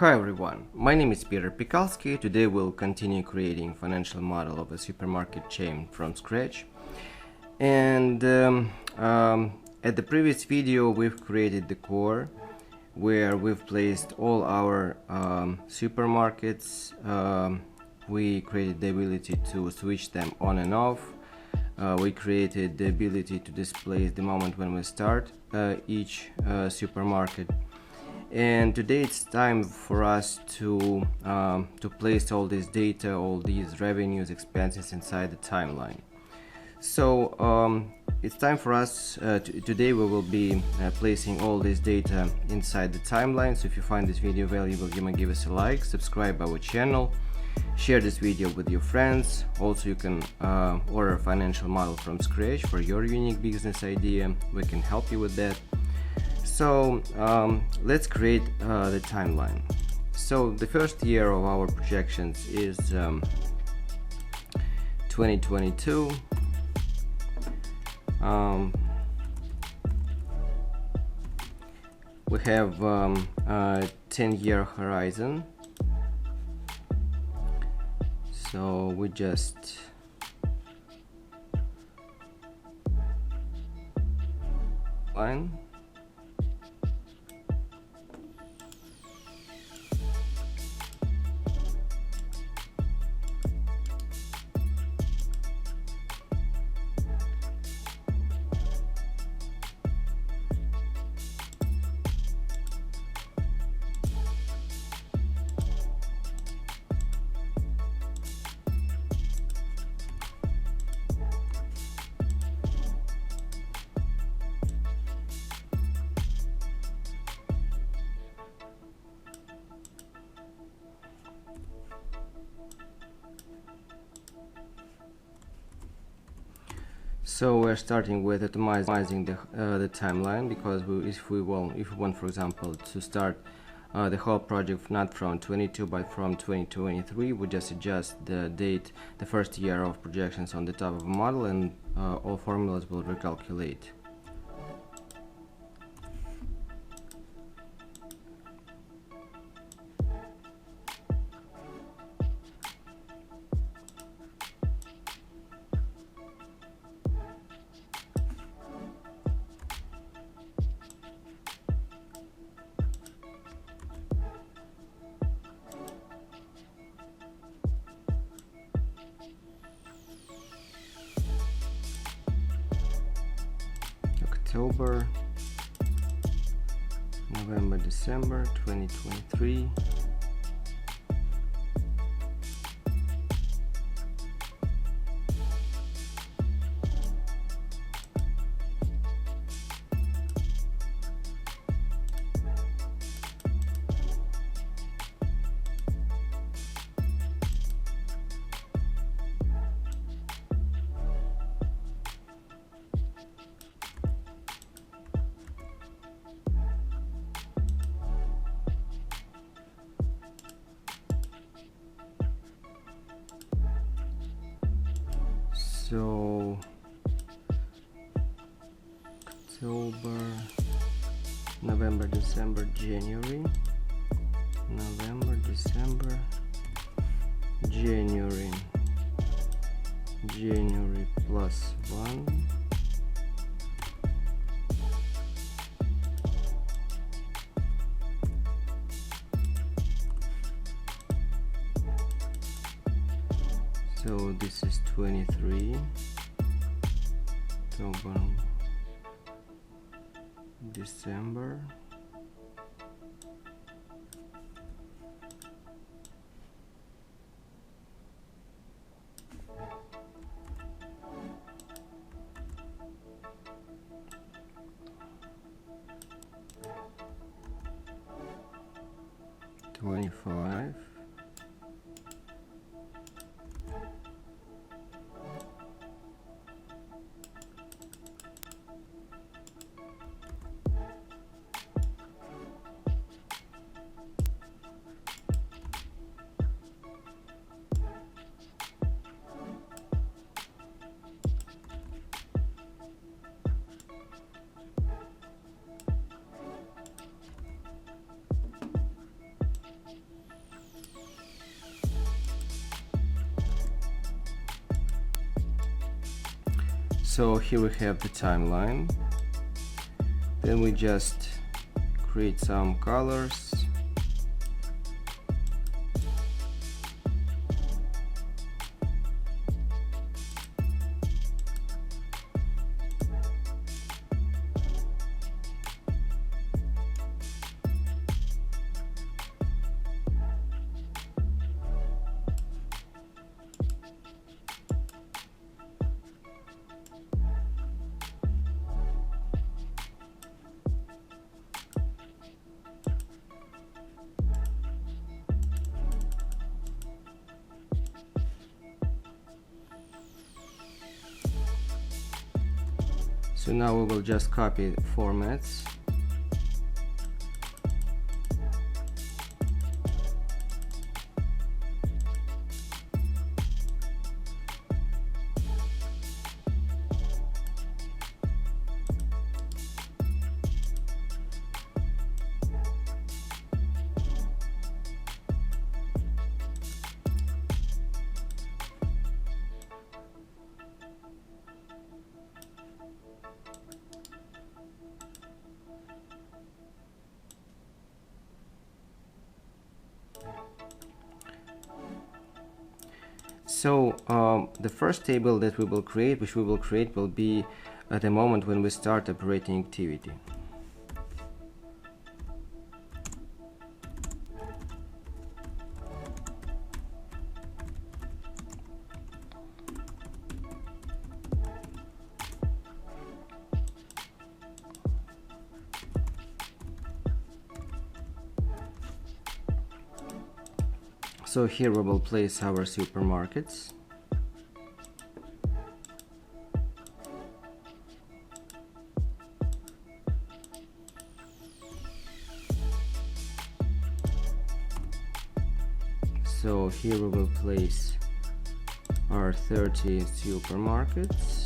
Hi everyone, my name is Piterpakulski. Today we'll continue creating financial model of a supermarket chain from scratch. And at the previous video we've created the core where we've placed all our supermarkets. We created the ability to switch them on and off. We created the ability to display the moment when we start each supermarket. And today it's time for us to place all this data, all these revenues, expenses inside the timeline. So it's time for us, today we will be placing all this data inside the timeline. So if you find this video valuable, you may give us a like, subscribe our channel, share this video with your friends. Also you can order a financial model from scratch for your unique business idea. We can help you with that. So let's create the timeline. So the first year of our projections is 2022. We have a 10-year horizon. So we just line. So we're starting with optimizing the timeline, because if we want, for example, to start the whole project not from 22 but from 2023, we just adjust the date, the first year of projections on the top of a model, and all formulas will recalculate. October, November, December 2023. So October, November, December, January, November, December, January, January plus 1, so this is 23, October, December, '25. So here we have the timeline. Then we just create some colors. So now we will just copy formats. So the first table that we will create, will be at the moment when we start operating activity. So here we will place our supermarkets. So here we will place our 30 supermarkets.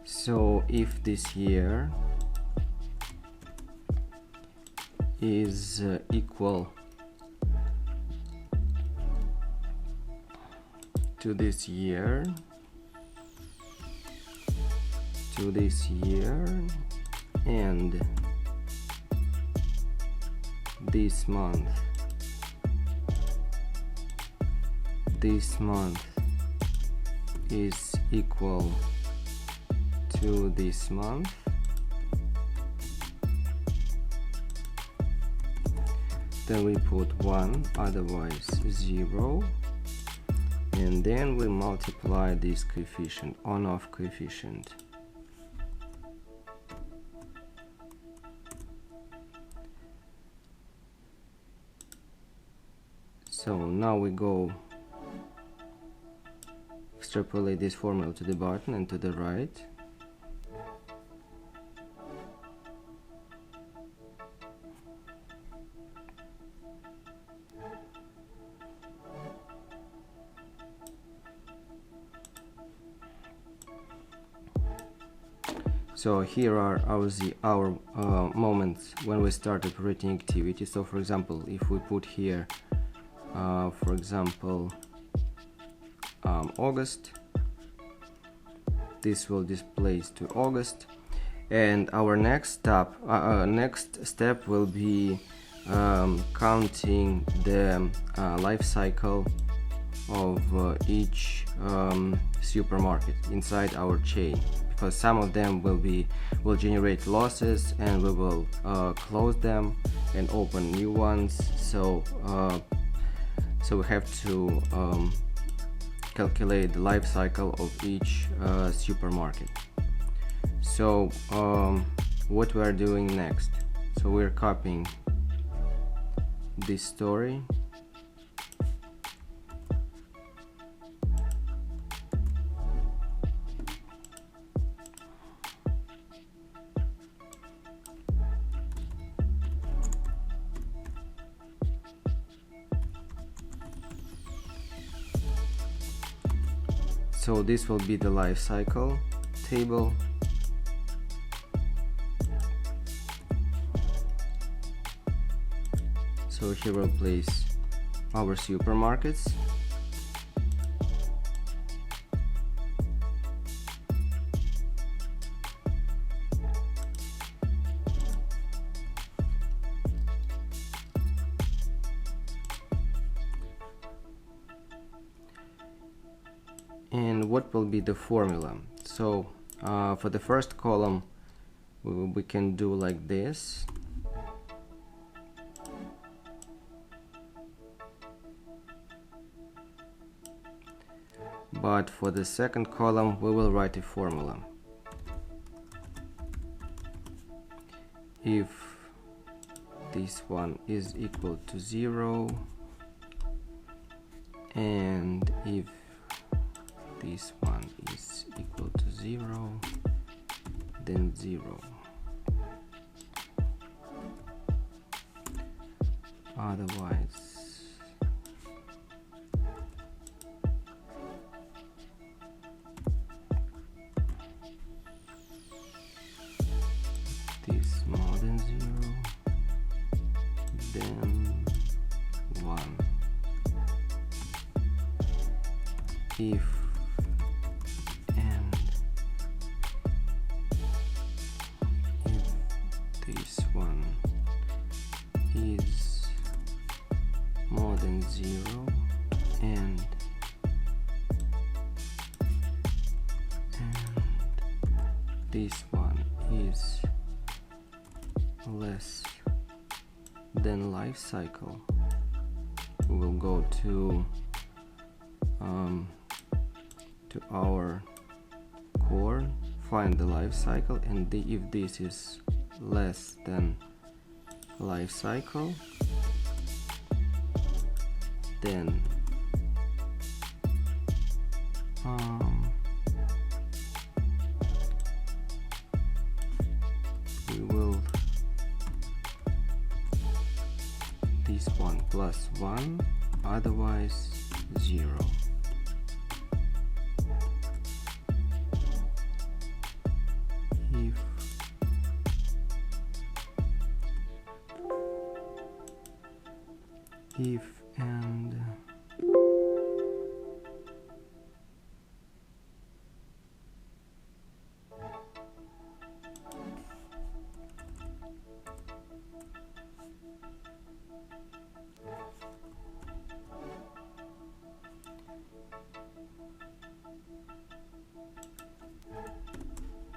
So if this year is equal to this year, and this month is equal to this month, then we put 1, otherwise 0, and then we multiply this coefficient, on-off coefficient. So now we go extrapolate this formula to the bottom and to the right. So here are our moments when we start operating activity. So for example, if we put here for example August, this will display to August, and our next step will be counting the life cycle of each supermarket inside our chain, because some of them will generate losses, and we will close them and open new ones. So we have to calculate the life cycle of each supermarket. So what we are doing next, so we're copying this story, So this will be the life cycle table. So here we'll place our supermarkets. And what will be the formula? So for the first column we can do like this. But for the second column we will write a formula. If this one is equal to 0, and if this one is equal to 0, then 0. Otherwise, this more than 0, then 1. If this one is more than 0 and this one is less than life cycle, we will go to our core, find the life cycle, and if this is less than life cycle, then we will this one plus 1, otherwise 0. If and you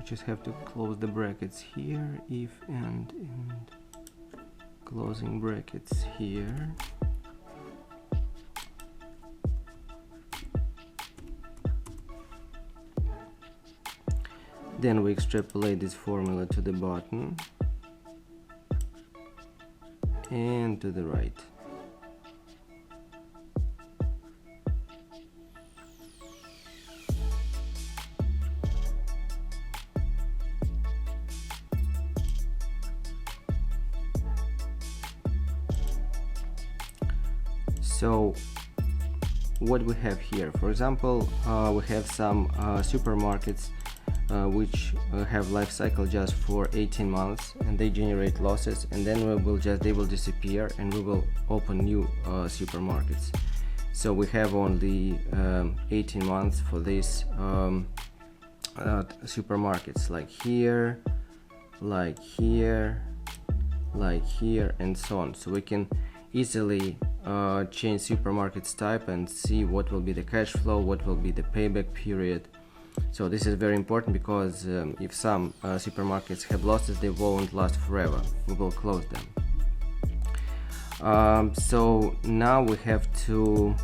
just have to close the brackets here, if and closing brackets here. Then we extrapolate this formula to the bottom and to the right. So what we have here, for example, we have some supermarkets which have life cycle just for 18 months, and they generate losses, and then they will disappear, and we will open new supermarkets. So we have only 18 months for these supermarkets, like here, like here, like here, and so on. So we can easily change supermarkets type and see what will be the cash flow, what will be the payback period. So this is very important, because if some supermarkets have losses, they won't last forever. We will close them. So now we have to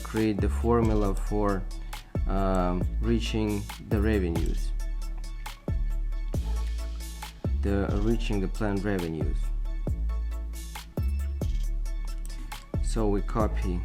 create the formula for reaching the revenues, reaching the planned revenues. So we copy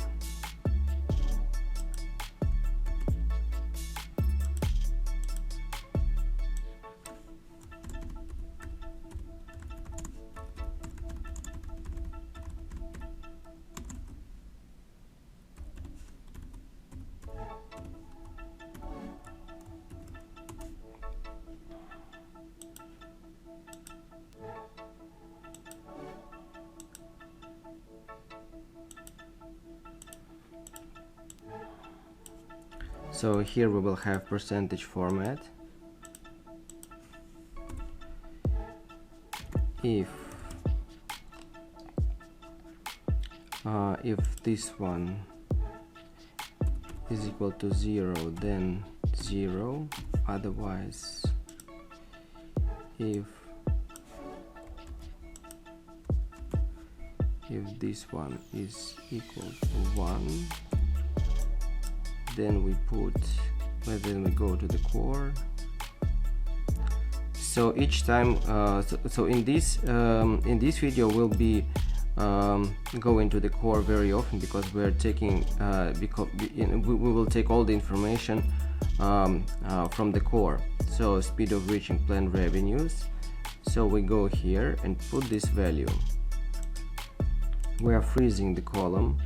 So here we will have percentage format. If this one is equal to 0, then 0, otherwise if this one is equal to 1, then we go to the core. So each time so in this video we'll be going to the core very often, because we're taking we will take all the information from the core. So speed of reaching planned revenues, so we go here and put this value. We are freezing the column.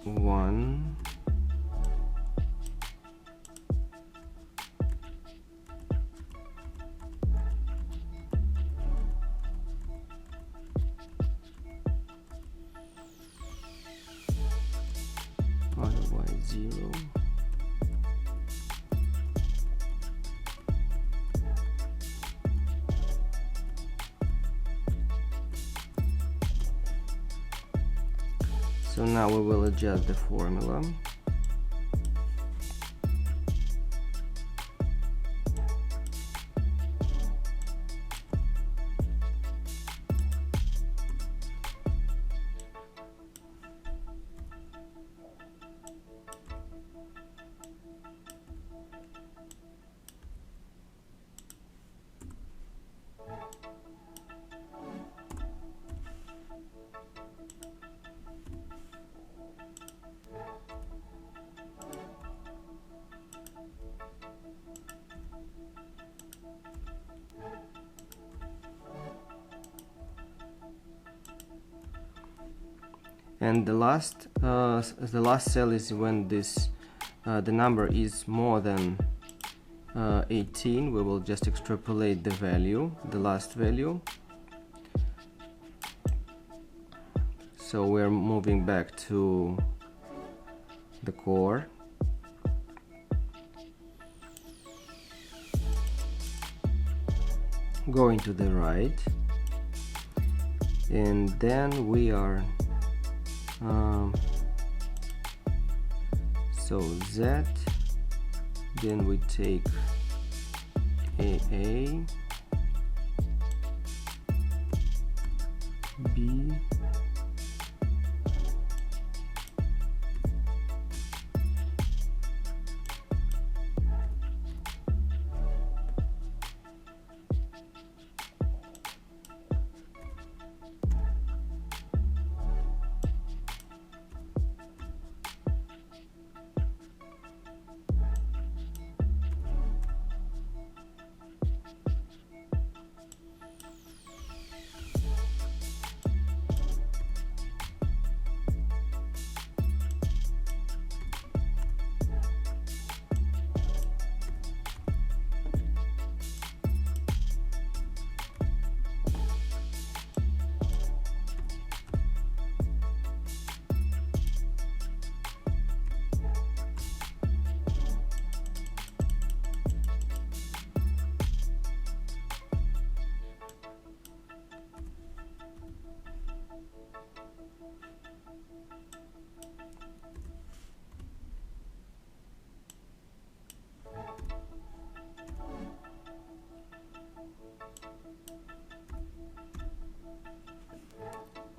One, otherwise 0. So now we will adjust the formula. And the last cell is when this the number is more than 18. We will just extrapolate the value, the last value. So we're moving back to the core. Going to the right, and then we are so Z, then we take AA, B,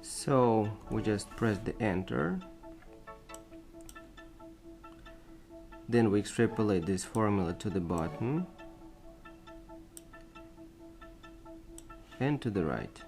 so we just press the enter, then we extrapolate this formula to the bottom and to the right.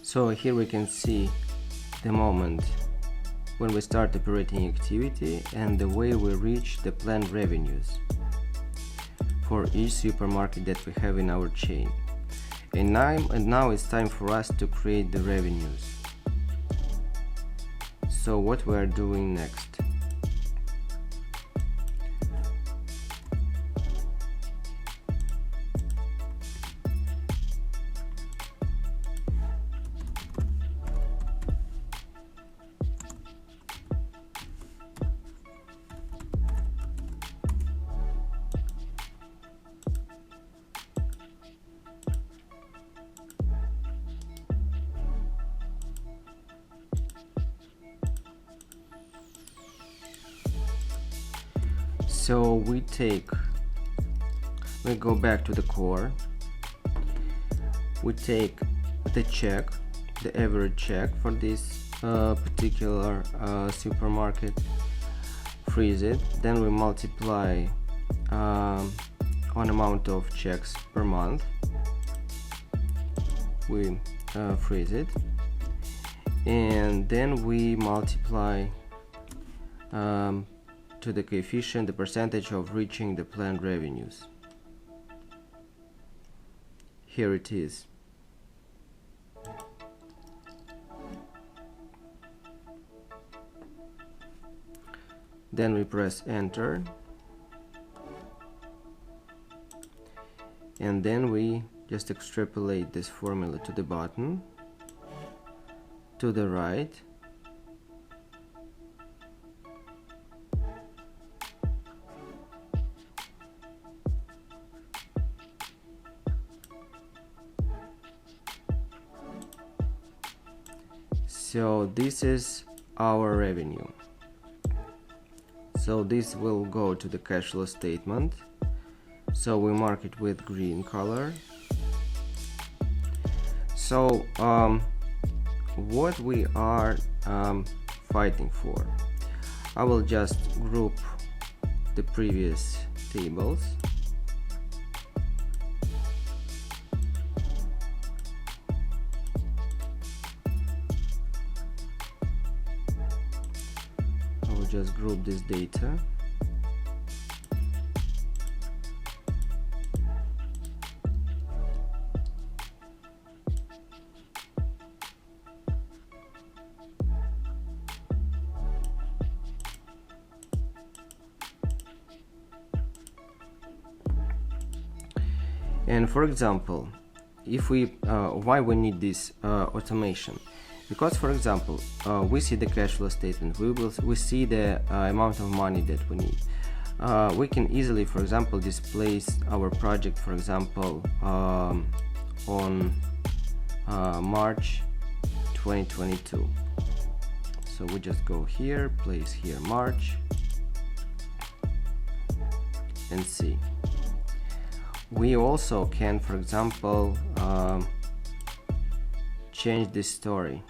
So here we can see the moment when we start operating activity and the way we reach the planned revenues for each supermarket that we have in our chain. And now it's time for us to create the revenues. So what we are doing next? So we go back to the core, we take the check, the average check for this particular supermarket, freeze it, then we multiply on amount of checks per month, we freeze it, and then we multiply to the coefficient, the percentage of reaching the planned revenues. Here it is. Then we press enter, and then we just extrapolate this formula to the bottom, to the right, so this is our revenue. So this will go to the cash flow statement, so we mark it with green color. So what we are fighting for, I will just group the previous tables. Just group this data. And for example, if we why we need this automation? Because, for example, we see the cash flow statement, we see the amount of money that we need. We can easily, for example, display our project, for example, on March 2022. So we just go here, place here March, and see. We also can, for example, change this story.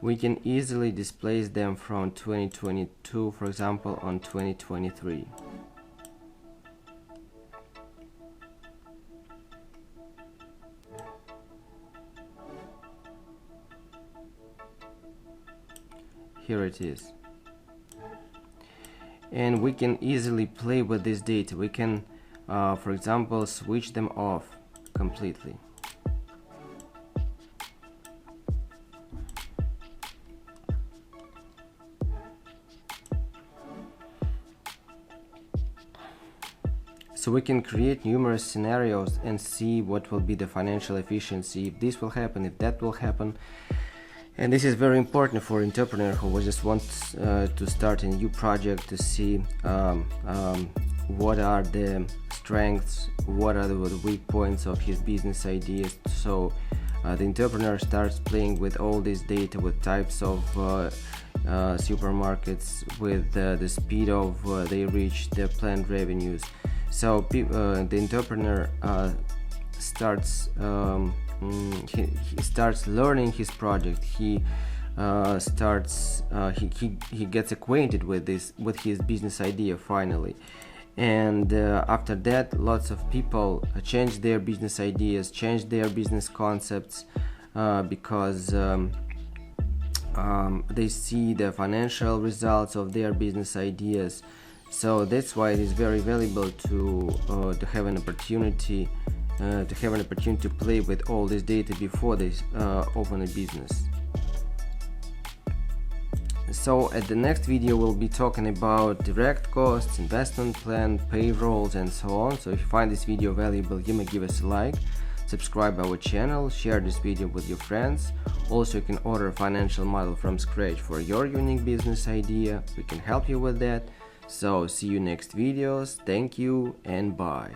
We can easily displace them from 2022, for example, on 2023. Here it is. And we can easily play with this data. We can, for example, switch them off completely. So we can create numerous scenarios and see what will be the financial efficiency, if this will happen, if that will happen. And this is very important for entrepreneur who just wants to start a new project, to see what are the strengths, what are the weak points of his business ideas. So the entrepreneur starts playing with all this data, with types of supermarkets, with the speed of they reach their planned revenues. So the entrepreneur starts he starts learning his project. He gets acquainted with his business idea finally, and after that, lots of people change their business ideas, change their business concepts, because they see the financial results of their business ideas. So that's why it is very valuable to have an opportunity to play with all this data before they open a business. So at the next video we'll be talking about direct costs, investment plan, payrolls, and so on. So if you find this video valuable, you may give us a like, subscribe our channel, share this video with your friends. Also, you can order a financial model from scratch for your unique business idea. We can help you with that. So see you next videos. Thank you and bye.